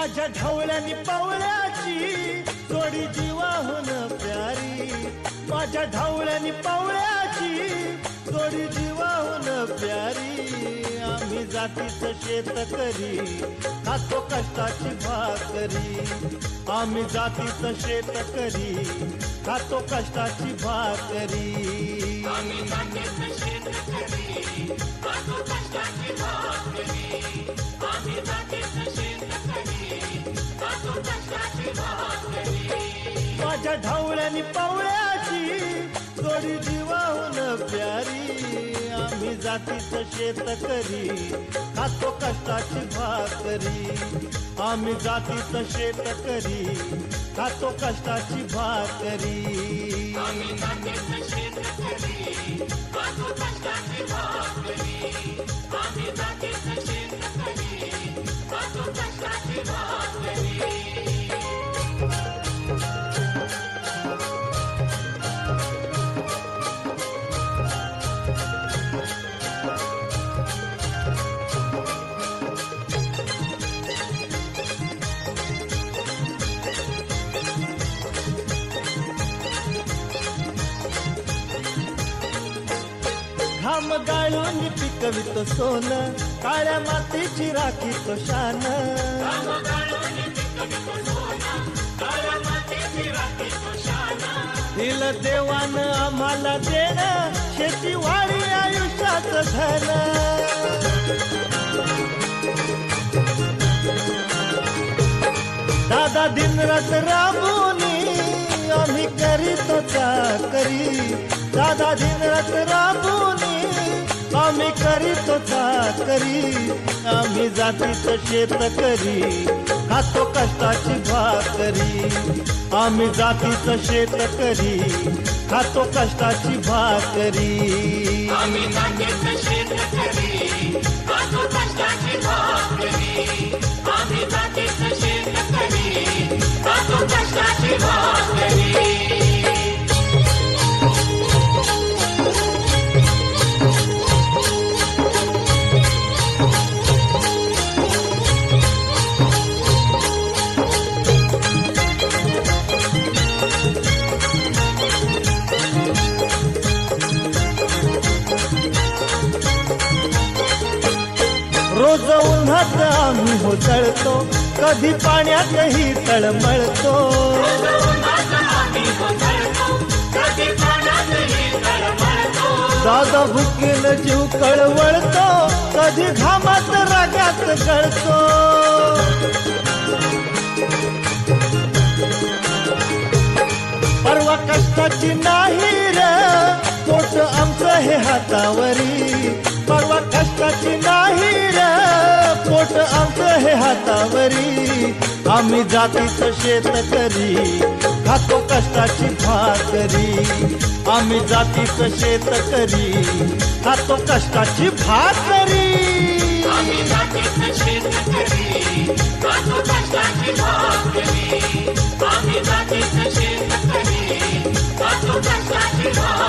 माझ्या ढवळ्यानी पावळ्याची जोडी जीवाहून प्यारी, माझ्या ढवळ्यानी पावळ्याची जोडी जीवाहून प्यारी। आम्ही जातीचं शेतकरी खातो कष्टाची भाकरी, आम्ही जातीचं शेतकरी खातो कष्टाची भाकरी। आम्ही जातीचं शेतकरी खातो कष्टाची भाकरी, आम्ही जातीचं शेतकरी खातो कष्टाची भाकरी। माझ्या ढवळ्यानी पावळ्याची जोडी जीवाहून प्यारी, आम्ही जातीचं शेतकरी खातो कष्टाची भाकरी, आम्ही जातीचं शेतकरी खातो कष्टाची भाकरी। आम्ही जातीचं शेतकरी खातो कष्टाची भाकरी, आम्ही जातीचं शेतकरी खातो कष्टाची भाकरी। घाम गाळून पिकवितो सोनं, काळ्या मातीची राखीतो शान। घाम गाळून पिकवितो सोनं, काळ्या मातीची राखीतो शान। दिलं देवानं आम्हाला देणं, शेतीवाडी आयुष्याचं धन। दादा दिनरात राबूनी आम्ही करीतो चाकरी, दादा दिनरात राबूनी आम्ही करीतो चाकरी। आम्ही जातीचं शेतकरी खातो कष्टाची भाकरी, आम्ही जातीचं शेतकरी खातो कष्टाची भाकरी। आम्ही जातीचं शेतकरी खातो कष्टाची भाकरी, आम्ही जातीचं शेतकरी खातो कष्टाची भाकरी। रोज उन्हात आम्ही होतळतो, कधी पाण्यातही तळमळतो। दादा भुकेल जीव कळवळतो, कधी घामात रागात गळतो। परवा कष्टाची नाही रे पोट आमचं हे हातावरी, परवा कष्टाची नाही रे पोट आमचं हे हातावरी। आम्ही जातीचं शेतकरी खातो कष्टाची भाकरी, आम्ही जातीचं शेतकरी खातो कष्टाची भाकरी। आम्ही जातीचं शेतकरी खातो कष्टाची भाकरी, आम्ही जातीचं शेतकरी खातो कष्टाची भाकरी।